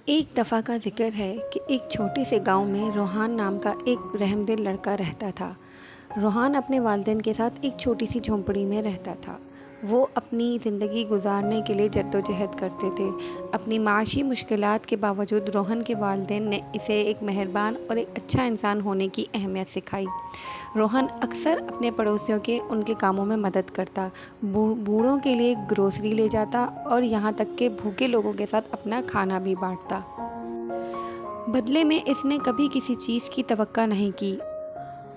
एक दफ़ा का ज़िक्र है कि एक छोटे से गांव में रोहान नाम का एक रहमदिल लड़का रहता था। रोहान अपने वालिदैन के साथ एक छोटी सी झोंपड़ी में रहता था। वो अपनी ज़िंदगी गुजारने के लिए जद्दोजहद करते थे। अपनी माशी मुश्किलात के बावजूद रोहन के वालिदैन ने इसे एक मेहरबान और एक अच्छा इंसान होने की अहमियत सिखाई। रोहन अक्सर अपने पड़ोसियों के उनके कामों में मदद करता, बूढ़ों के लिए ग्रोसरी ले जाता और यहाँ तक कि भूखे लोगों के साथ अपना खाना भी बांटता। बदले में इसने कभी किसी चीज़ की तवक्का नहीं की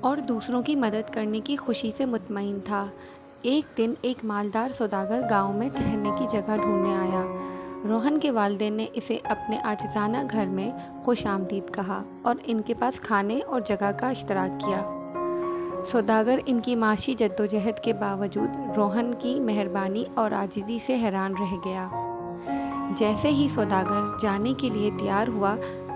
और दूसरों की मदद करने की खुशी से मुतमईन था। एक दिन एक मालदार सौदागर गांव में ठहरने की जगह ढूंढने आया। रोहन के वालिदैन ने इसे अपने आजिज़ाना घर में खुशामदीद कहा और इनके पास खाने और जगह का इश्तराक किया। सौदागर इनकी माशी जद्दोजहद के बावजूद रोहन की मेहरबानी और आजिज़ी से हैरान रह गया। जैसे ही सौदागर जाने के लिए तैयार हुआ,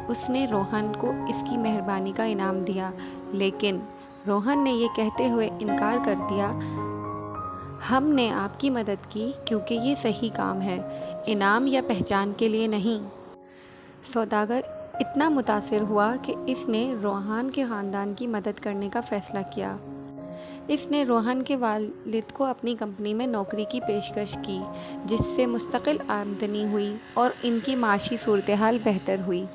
उसने रोहन को इसकी मेहरबानी का इनाम दिया, लेकिन रोहन ने ये कहते हुए इनकार कर दिया, हमने आपकी मदद की क्योंकि ये सही काम है, इनाम या पहचान के लिए नहीं। सौदागर इतना मुतासिर हुआ कि इसने रोहन के ख़ानदान की मदद करने का फ़ैसला किया। इसने रोहन के वालिद को अपनी कंपनी में नौकरी की पेशकश की, जिससे मुस्तकिल आमदनी हुई और इनकी माशी सूरत-ए-हाल बेहतर हुई।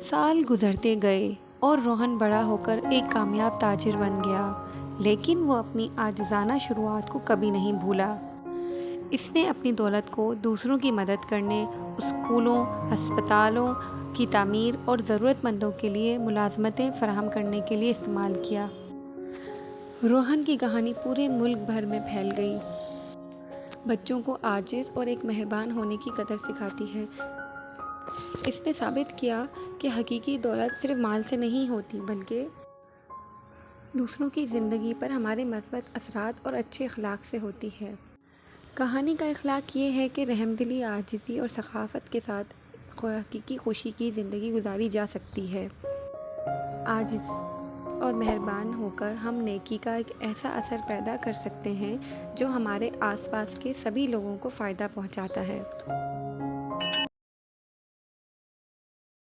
साल गुजरते गए और रोहन बड़ा होकर एक कामयाब ताजिर बन गया, लेकिन वो अपनी आजिज़ाना शुरुआत को कभी नहीं भूला। इसने अपनी दौलत को दूसरों की मदद करने, स्कूलों, अस्पतालों की तामीर और ज़रूरतमंदों के लिए मुलाज़मतें फ़राहम करने के लिए इस्तेमाल किया। रोहन की कहानी पूरे मुल्क भर में फैल गई। बच्चों को आजिज़ और एक मेहरबान होने की कदर सिखाती है। इसने साबित किया कि हकीकी दौलत सिर्फ माल से नहीं होती, बल्कि दूसरों की ज़िंदगी पर हमारे مثبت असरात और अच्छे अखलाक से होती है। कहानी का अखलाक ये है कि रहमदिली, आजिज़ी और सखाफ़त के साथ हकीकी खुशी की ज़िंदगी गुजारी जा सकती है। आजिज़ और मेहरबान होकर हम नेकी का एक ऐसा असर पैदा कर सकते हैं जो हमारे आसपास के सभी लोगों को फ़ायदा पहुंचाता है।